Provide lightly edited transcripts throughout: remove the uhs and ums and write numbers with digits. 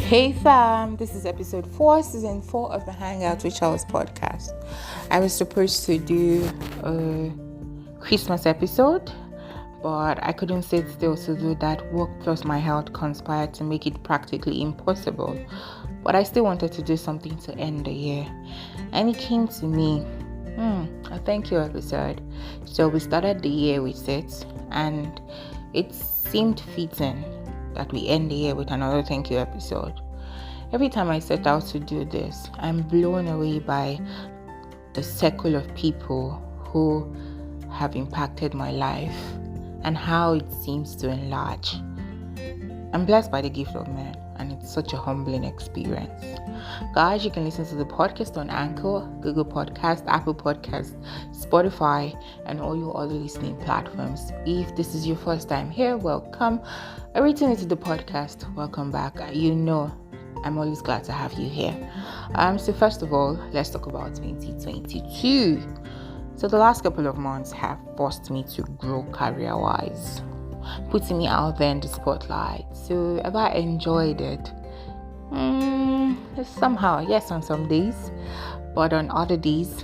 Hey fam, this is episode 4, season 4 of the Hangout with Charles podcast. I was supposed to do a Christmas episode, but I couldn't sit still to do that. Work plus my health conspired to make it practically impossible. But I still wanted to do something to end the year. And it came to me, a thank you episode. So we started the year with it, and it seemed fitting that we end the year with another thank you episode. Every time I set out to do this, I'm blown away by the circle of people who have impacted my life and how it seems to enlarge. I'm blessed by the gift of men, and it's such a humbling experience. Guys, you can listen to the podcast on Anchor, Google Podcast, Apple Podcast, Spotify, and all your other listening platforms. If this is your first time here, welcome. A return to the podcast, welcome back. You know, I'm always glad to have you here. So first of all, let's talk about 2022. So the last couple of months have forced me to grow career-wise, putting me out there in the spotlight. So have I enjoyed it? Somehow, yes, on some days, but on other days,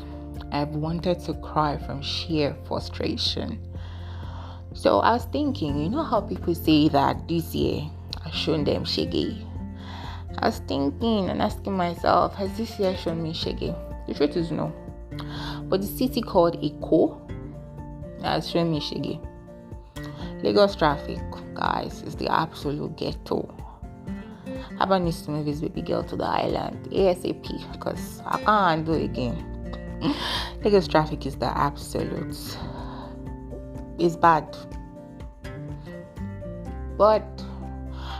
I've wanted to cry from sheer frustration. So I was thinking, you know how people say that this year I've shown them shaggy? I was thinking and asking myself, has this year shown me shaggy? The truth is no. But the city called Eko has shown me shaggy. Lagos traffic, guys, is the absolute ghetto. Abba needs to move his baby girl to the island ASAP because I can't do it again. Lagos traffic is the absolute. It's bad. But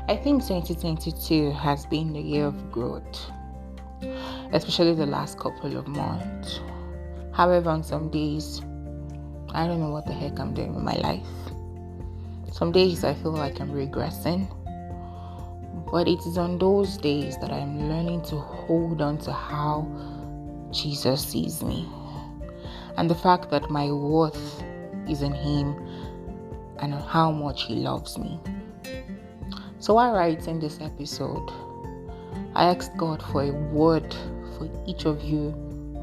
I think 2022 has been the year of growth, especially the last couple of months. However, on some days, I don't know what the heck I'm doing with my life. Some days I feel like I'm regressing, but it is on those days that I'm learning to hold on to how Jesus sees me and the fact that my worth is in Him and on how much He loves me. So while writing this episode, I asked God for a word for each of you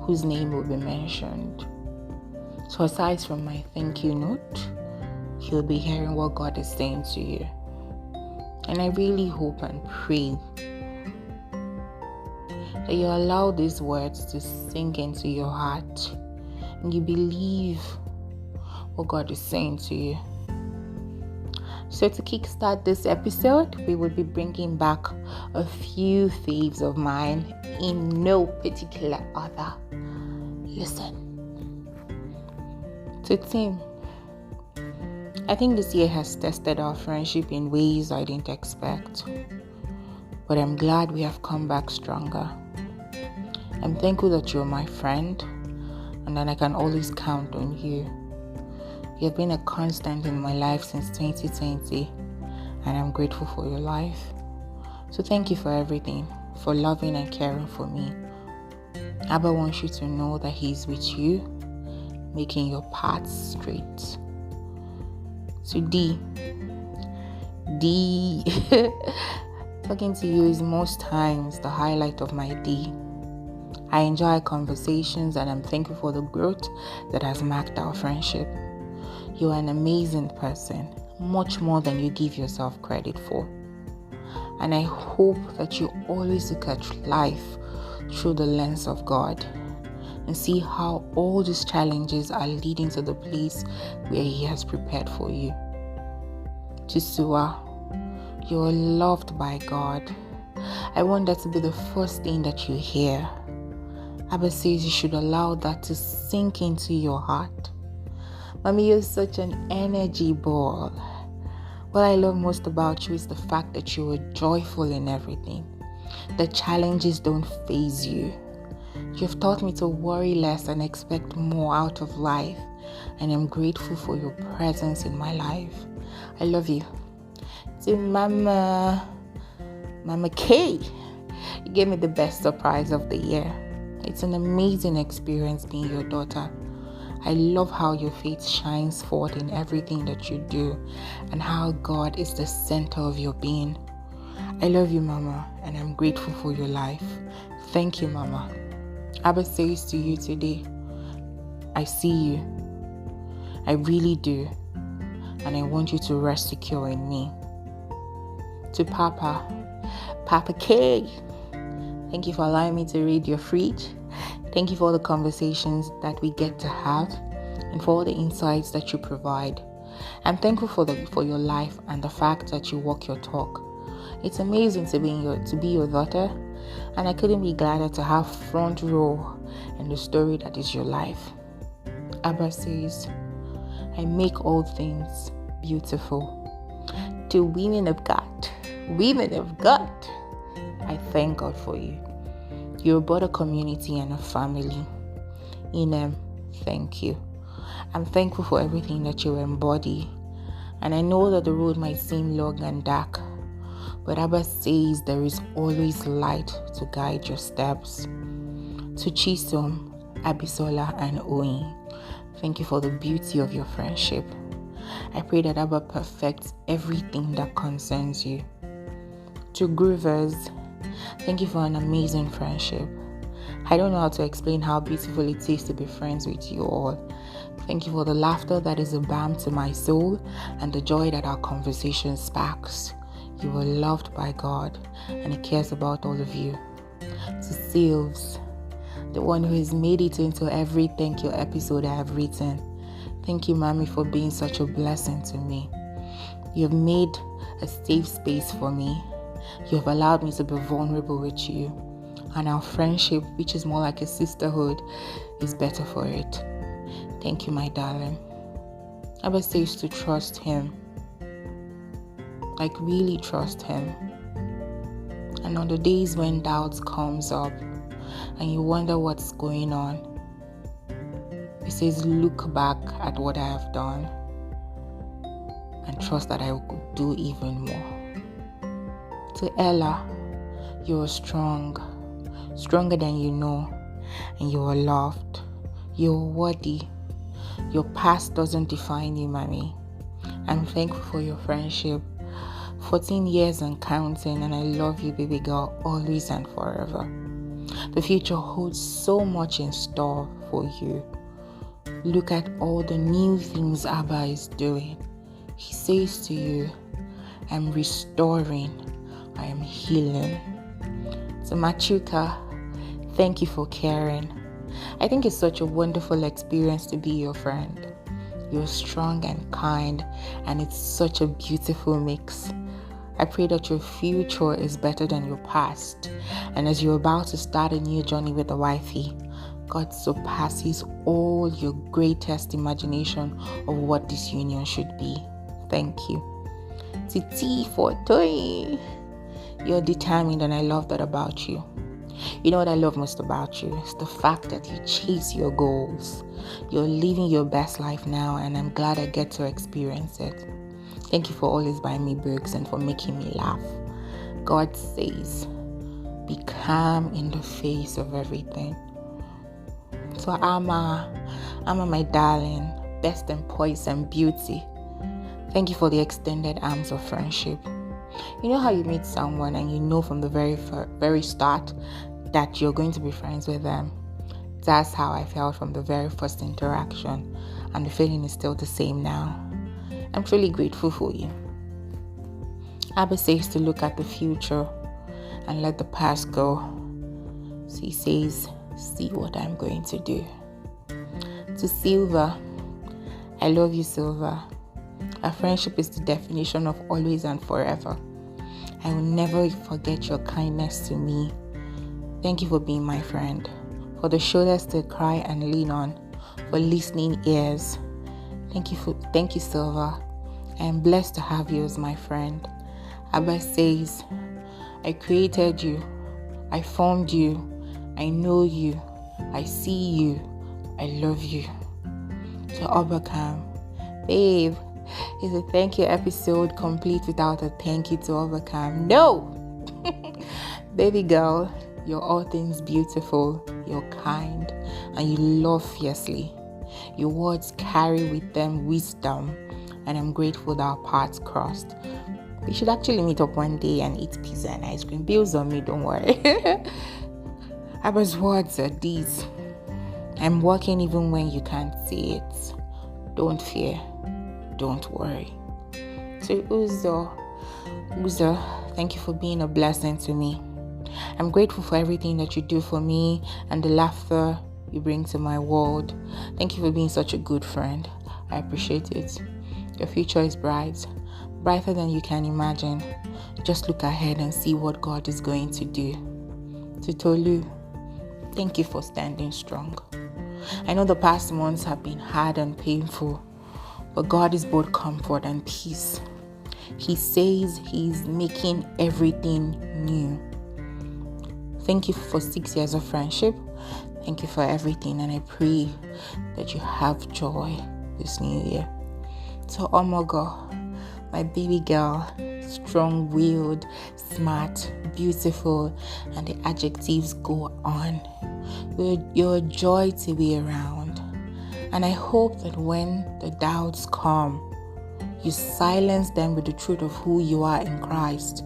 whose name will be mentioned. So aside from my thank you note, you'll be hearing what God is saying to you. And I really hope and pray that you allow these words to sink into your heart and you believe what God is saying to you. So to kickstart this episode, we will be bringing back a few faves of mine in no particular order. Listen. To Tim, I think this year has tested our friendship in ways I didn't expect, but I'm glad we have come back stronger. I'm thankful that you're my friend and that I can always count on you. You have been a constant in my life since 2020, and I'm grateful for your life. So thank you for everything, for loving and caring for me. Abba wants you to know that He's with you, making your path straight. To D, talking to you is most times the highlight of my day. I enjoy conversations and I'm thankful for the growth that has marked our friendship. You are an amazing person, much more than you give yourself credit for. And I hope that you always look at life through the lens of God and see how all these challenges are leading to the place where He has prepared for you. To Sua, you are loved by God. I want that to be the first thing that you hear. Abba says you should allow that to sink into your heart. Mommy, you're such an energy ball. What I love most about you is the fact that you are joyful in everything. The challenges don't faze you. You've taught me to worry less and expect more out of life, and I'm grateful for your presence in my life. I love you. To Mama K, you gave me the best surprise of the year. It's an amazing experience being your daughter. I love how your faith shines forth in everything that you do and how God is the center of your being. I love you, Mama, and I'm grateful for your life. Thank you, Mama. Abba says to you today, I see you. I really do. And I want you to rest secure in me. To Papa K, thank you for allowing me to read your fridge. Thank you for all the conversations that we get to have and for all the insights that you provide. I'm thankful for your life and the fact that you walk your talk. It's amazing to be your daughter, and I couldn't be gladder to have front row in the story that is your life. Abba says, I make all things beautiful. To women of God, I thank God for you. You're about a community and a family. Thank you. I'm thankful for everything that you embody. And I know that the road might seem long and dark, but Abba says there is always light to guide your steps. To Chisom, Abisola, and Oyin, thank you for the beauty of your friendship. I pray that Abba perfects everything that concerns you. To Groovers, thank you for an amazing friendship. I don't know how to explain how beautiful it is to be friends with you all. Thank you for the laughter that is a balm to my soul and the joy that our conversation sparks. You are loved by God and He cares about all of you. To Sylves, the one who has made it into every thank you episode I have written. Thank you, Mommy, for being such a blessing to me. You have made a safe space for me. You have allowed me to be vulnerable with you. And our friendship, which is more like a sisterhood, is better for it. Thank you, my darling. Abba says to trust Him. Like really trust Him. And on the days when doubts comes up and you wonder what's going on, He says, look back at what I have done and trust that I will do even more. To Ella, you are strong, stronger than you know, and you are loved. You are worthy. Your past doesn't define you, Mommy. I'm thankful for your friendship. 14 years and counting, and I love you, baby girl, always and forever. The future holds so much in store for you. Look at all the new things Abba is doing. He says to you, I'm restoring, I am healing. To Machuka, thank you for caring. I think it's such a wonderful experience to be your friend. You're strong and kind, and it's such a beautiful mix. I pray that your future is better than your past, and as you're about to start a new journey with the wifey, God surpasses all your greatest imagination of what this union should be. Thank you. Titi for Toy. You're determined, and I love that about you. You know what I love most about you? It's the fact that you chase your goals. You're living your best life now, and I'm glad I get to experience it. Thank you for always buying me books and for making me laugh. God says, be calm in the face of everything. So Amma, my darling, best and poise and beauty. Thank you for the extended arms of friendship. You know how you meet someone and you know from the very start that you're going to be friends with them? That's how I felt from the very first interaction, and the feeling is still the same now. I'm truly grateful for you. Abba says to look at the future and let the past go. So he says, see what I'm going to do. To Silva, I love you, Silva. Our friendship is the definition of always and forever. I will never forget your kindness to me. Thank you for being my friend, for the shoulders to cry and lean on, for listening ears. Thank you, Silva. I am blessed to have you as my friend. Abba says, I created you, I formed you, I know you, I see you, I love you. To overcome, babe, is a thank you episode complete without a thank you to overcome? No! Baby girl, you're all things beautiful, you're kind, and you love fiercely. Your words carry with them wisdom, and I'm grateful that our paths crossed. We should actually meet up one day and eat pizza and ice cream. Bills on me, don't worry. Abba's words are these: I'm working even when you can't see it. Don't fear. Don't worry. So Uzo, thank you for being a blessing to me. I'm grateful for everything that you do for me and the laughter you bring to my world. Thank you for being such a good friend. I appreciate it. Your future is bright, brighter than you can imagine. Just look ahead and see what God is going to do. To Tolu, thank you for standing strong. I know the past months have been hard and painful, but God is both comfort and peace. He says He's making everything new. Thank you for 6 years of friendship. Thank you for everything, and I pray that you have joy this new year. To Omogo, my baby girl, strong-willed, smart, beautiful, and the adjectives go on. You're a joy to be around, and I hope that when the doubts come, you silence them with the truth of who you are in Christ.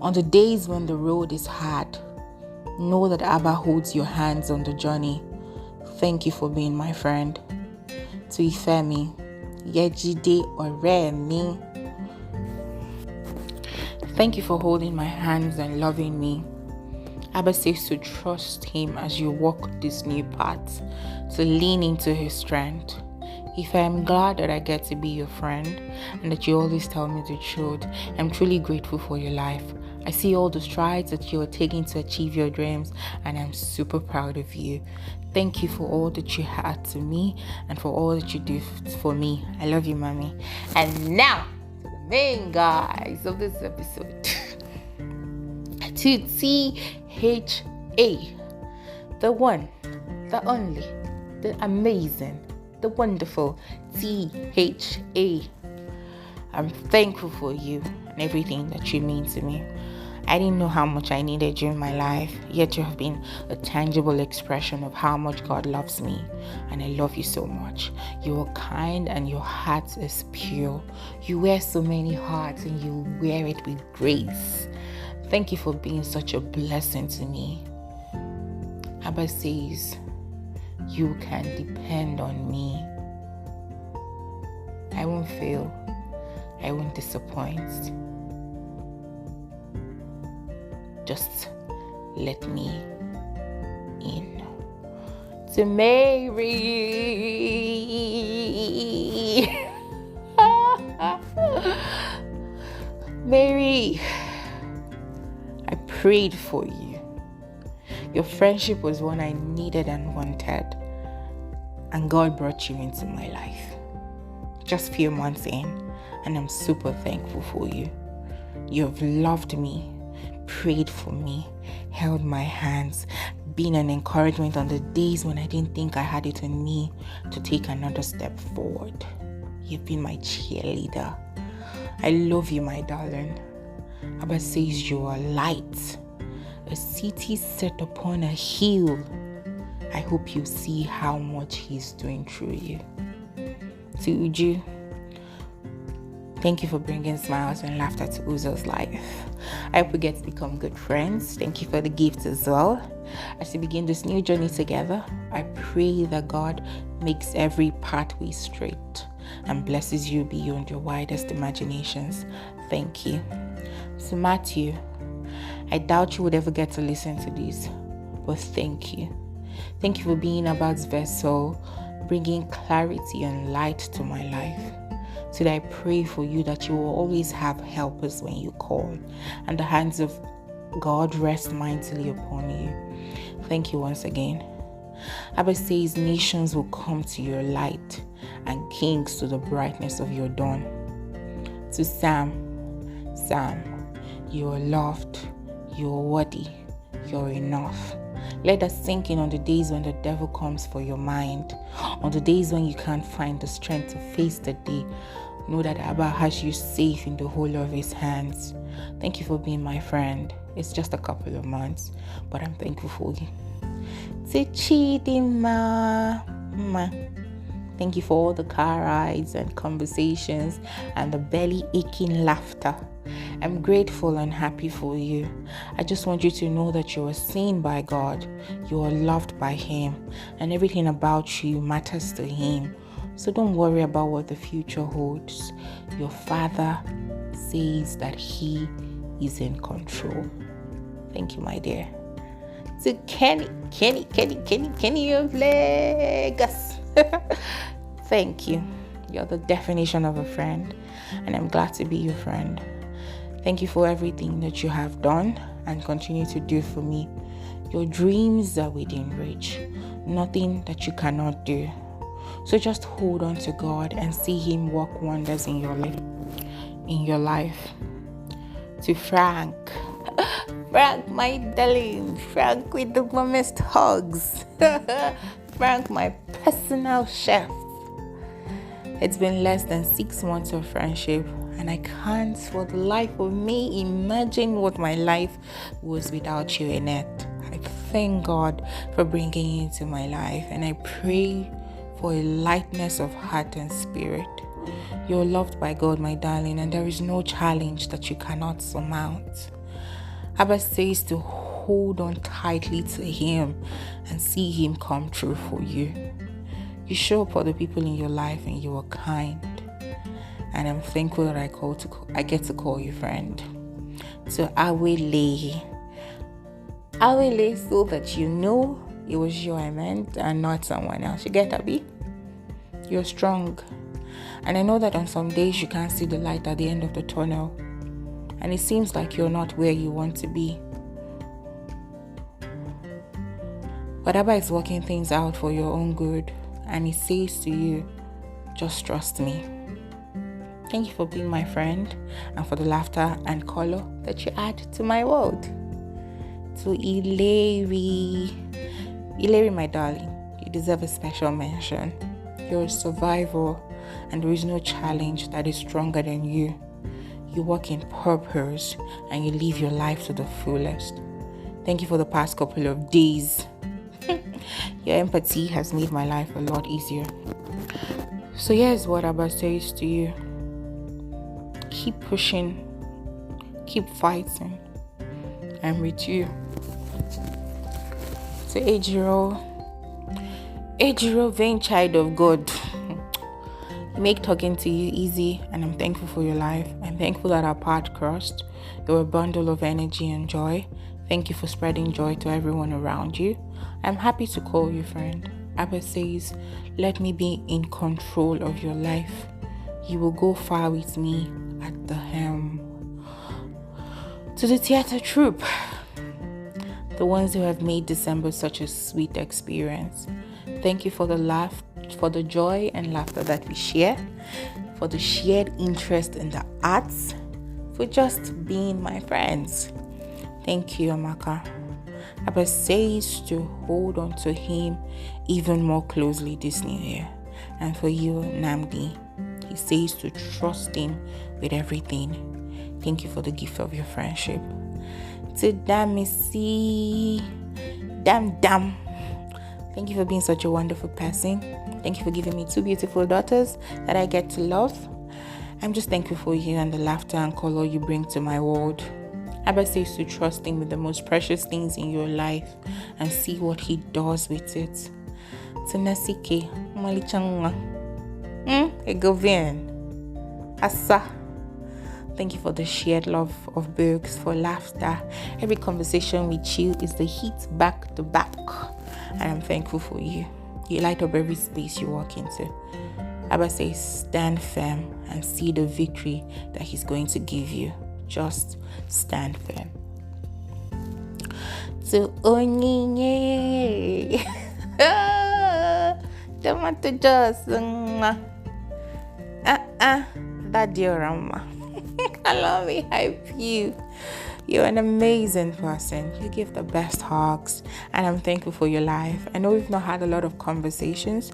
On the days when the road is hard, know that Abba holds your hands on the journey. Thank you for being my friend. To Ifemi, Yejide Oremi, thank you for holding my hands and loving me. Abba says to trust Him as you walk this new path, to lean into His strength. If I'm glad that I get to be your friend and that you always tell me the truth, I'm truly grateful for your life. I see all the strides that you are taking to achieve your dreams, and I'm super proud of you. Thank you for all that you had to me and for all that you do for me. I love you, Mommy. And now, to the main guys of this episode. To THA, the one, the only, the amazing, the wonderful THA. I'm thankful for you and everything that you mean to me. I didn't know how much I needed you in my life, yet you have been a tangible expression of how much God loves me, and I love you so much. You are kind and your heart is pure. You wear so many hearts and you wear it with grace. Thank you for being such a blessing to me. Abba says, you can depend on me. I won't fail. I won't disappoint. Just let me in. To Mary. Mary, I prayed for you. Your friendship was one I needed and wanted, and God brought you into my life. Just a few months in, and I'm super thankful for you. You have loved me, prayed for me, held my hands, been an encouragement on the days when I didn't think I had it in me to take another step forward. You've been my cheerleader. I love you, my darling. Abba says you are light, a city set upon a hill. I hope you see how much He's doing through you. To Uju, thank you for bringing smiles and laughter to Uzo's life. I hope we get to become good friends. Thank you for the gifts as well. As we begin this new journey together, I pray that God makes every pathway straight and blesses you beyond your wildest imaginations. Thank you. To Matthew, I doubt you would ever get to listen to this, but thank you. Thank you for being Abba's vessel, bringing clarity and light to my life. Today I pray for you that you will always have helpers when you call, and the hands of God rest mightily upon you. Thank you once again. Abba says nations will come to your light and kings to the brightness of your dawn. To Sam, you are loved, you are worthy, you're enough. Let that sink in on the days when the devil comes for your mind, on the days when you can't find the strength to face the day. Know that Abba has you safe in the whole of His hands. Thank you for being my friend. It's just a couple of months, but I'm thankful for you. Chidima. Thank you for all the car rides and conversations and the belly aching laughter. I'm grateful and happy for you. I just want you to know that you are seen by God, you are loved by Him, and everything about you matters to Him. So don't worry about what the future holds. Your Father says that He is in control. Thank you, my dear. To Kenny of Lagos. Thank you. You're the definition of a friend, and I'm glad to be your friend. Thank you for everything that you have done and continue to do for me. Your dreams are within reach. Nothing that you cannot do. So just hold on to God and see Him work wonders in your life. To Frank, my darling, Frank with the warmest hugs. Frank, my personal chef. It's been less than 6 months of friendship, and I can't for the life of me imagine what my life was without you in it. I thank God for bringing you into my life, and I pray for a lightness of heart and spirit. You're loved by God, my darling, and there is no challenge that you cannot surmount. Abba says to hold on tightly to Him and see Him come true for you. You show up for the people in your life and you are kind. And I'm thankful that I get to call you friend. So Awele, so that you know it was you I meant and not someone else. You get that, B? You're strong. And I know that on some days you can't see the light at the end of the tunnel. And it seems like you're not where you want to be. But Abba is working things out for your own good. And He says to you, just trust me. Thank you for being my friend and for the laughter and color that you add to my world. To Ileri, my darling, you deserve a special mention. You're a survivor, and there is no challenge that is stronger than you. You walk in purpose and you live your life to the fullest. Thank you for the past couple of days. Your empathy has made my life a lot easier. So here's what Abba says to you. Keep pushing. Keep fighting. I'm with you. To Ejiro, vain child of God. You make talking to you easy, and I'm thankful for your life. I'm thankful that our path crossed. You're a bundle of energy and joy. Thank you for spreading joy to everyone around you. I'm happy to call you friend. Abba says, let me be in control of your life. You will go far with me at the helm. To the theater troupe, the ones who have made December such a sweet experience. Thank you for the laugh, for the joy and laughter that we share, for the shared interest in the arts, for just being my friends. Thank you, Amaka. Abba says to hold on to Him even more closely this new year. And for you, Namdi, He says to trust Him with everything. Thank you for the gift of your friendship. To Damisi, Dam. Thank you for being such a wonderful person. Thank you for giving me 2 beautiful daughters that I get to love. I'm just thankful for you and the laughter and color you bring to my world. Abba says to trust Him with the most precious things in your life and see what He does with it. To Nasike, Malichanga, Egovian, Asa. Thank you for the shared love of books, for laughter. Every conversation with you is the heat back to back. And I'm thankful for you. You light up every space you walk into. Abba says, stand firm and see the victory that He's going to give you. Just stand firm. To Onyinye. Don't want to just that diorama. I love it. Hype you. You're an amazing person. You give the best hugs, and I'm thankful for your life. I know we've not had a lot of conversations,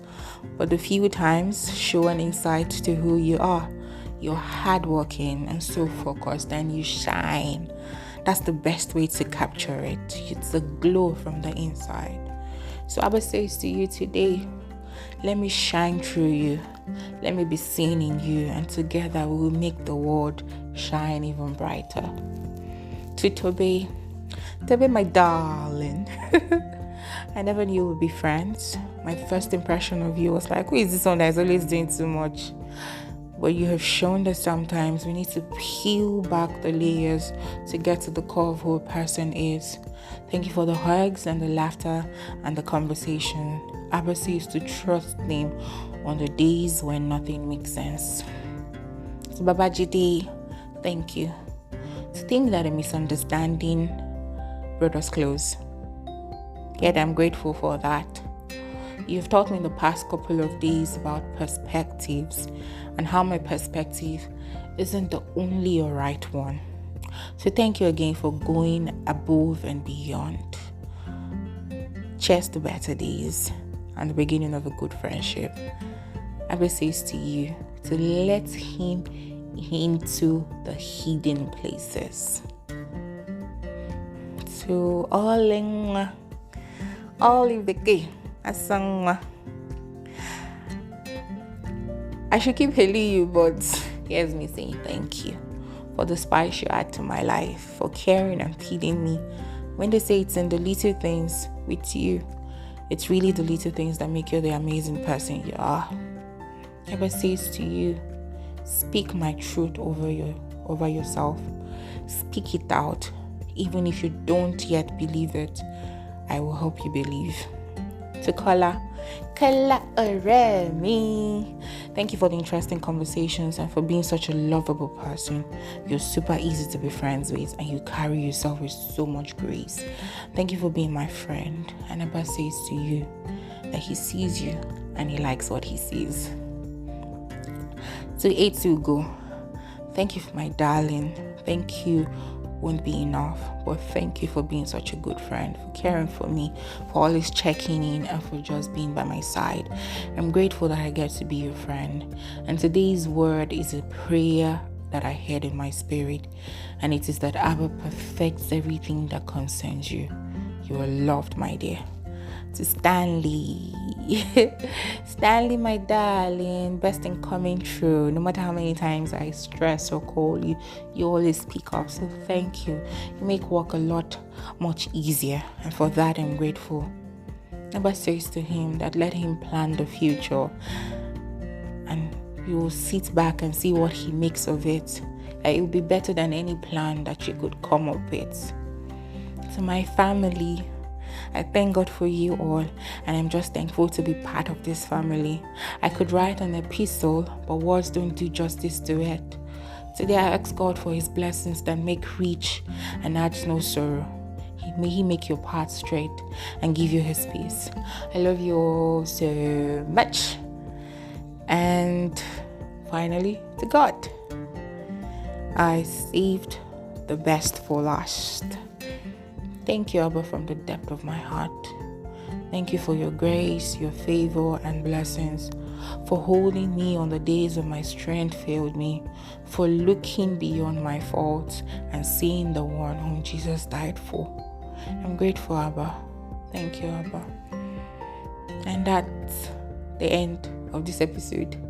but the few times show an insight to who you are. You're hardworking and so focused, and you shine. That's the best way to capture it. It's a glow from the inside. So Abba says to you today, let me shine through you. Let me be seen in you, and together we will make the world shine even brighter. To Toby, my darling. I never knew we'd be friends. My first impression of you was like, who is this one that's always doing too much? But you have shown that sometimes we need to peel back the layers to get to the core of who a person is. Thank you for the hugs and the laughter and the conversation. Abba says to trust him on the days when nothing makes sense. So Baba Jide, thank you. To think that a misunderstanding brought us close. Yet I'm grateful for that. You've taught me in the past couple of days about perspectives and how my perspective isn't the only right one. So thank you again for going above and beyond. Cheers to better days and the beginning of a good friendship. Abba says to you to let him into the hidden places. To all in the key. I should keep hailing you, but here's me saying thank you for the spice you add to my life, for caring and feeding me. When they say it's in the little things with you, it's really the little things that make you the amazing person you are. Abba says to you, speak my truth over yourself. Speak it out. Even if you don't yet believe it, I will help you believe. To Kala Oremi, thank you for the interesting conversations and for being such a lovable person. You're super easy to be friends with and you carry yourself with so much grace. Thank you for being my friend. And Abba says to you that he sees you and he likes what he sees. To Etugo, thank you for my darling. Thank you won't be enough, but thank you for being such a good friend, for caring for me, for always checking in and for just being by my side. I'm grateful that I get to be your friend. And today's word is a prayer that I heard in my spirit, and it is that Abba perfects everything that concerns you. You are loved, my dear. To Stanley, my darling, best in coming through. No matter how many times I stress or call you, you always speak up. So thank you. You make work much easier, and for that I'm grateful. Abba says to him that let him plan the future, and you will sit back and see what he makes of it. It will be better than any plan that you could come up with. To my family, I thank God for you all, and I'm just thankful to be part of this family. I could write an epistle, but words don't do justice to it. Today I ask God for his blessings that make rich and adds no sorrow. May he make your path straight and give you his peace. I love you all so much. And finally, to God, I saved the best for last. Thank you, Abba, from the depth of my heart. Thank you for your grace, your favor, and blessings, for holding me on the days when my strength failed me, for looking beyond my faults and seeing the one whom Jesus died for. I'm grateful, Abba. Thank you, Abba. And that's the end of this episode.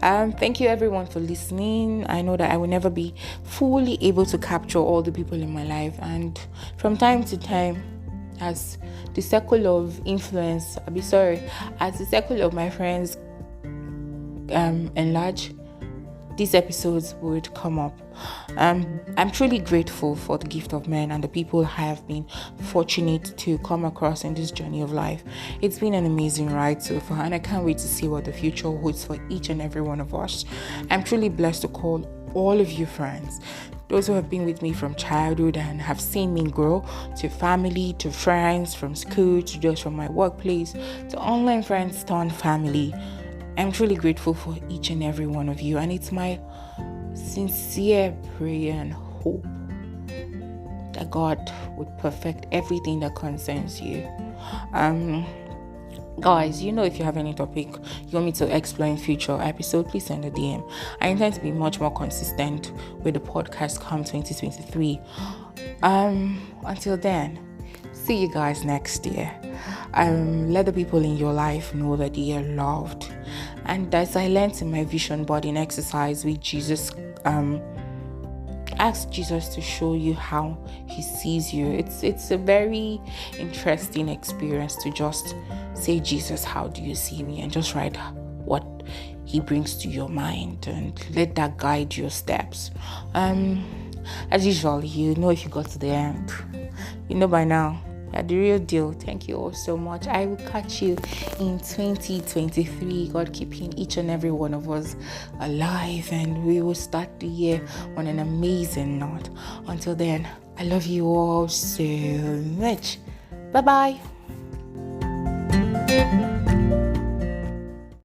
Thank you everyone for listening. I know that I will never be fully able to capture all the people in my life, and from time to time, as the circle of influence, as the circle of my friends enlarge, these episodes would come up. I'm truly grateful for the gift of men and the people I have been fortunate to come across in this journey of life. It's been an amazing ride so far, and I can't wait to see what the future holds for each and every one of us. I'm truly blessed to call all of you friends, those who have been with me from childhood and have seen me grow, to family, to friends from school, to those from my workplace, to online friends turned family. I'm truly grateful for each and every one of you, and it's my sincere prayer and hope that God would perfect everything that concerns you. Guys, if you have any topic you want me to explore in future episode, please send a DM. I intend to be much more consistent with the podcast come 2023. Until then, see you guys next year. Let the people in your life know that they are loved. And as I learned in my vision board in exercise with Jesus ask Jesus to show you how he sees you. It's a very interesting experience to just say, Jesus, how do you see me? And just write what he brings to your mind and let that guide your steps. As usual, you know, if you got to the end, you know by now, you're the real deal. Thank you all so much. I will catch you in 2023. God keeping each and every one of us alive, and we will start the year on an amazing note. Until then, I love you all so much. Bye bye.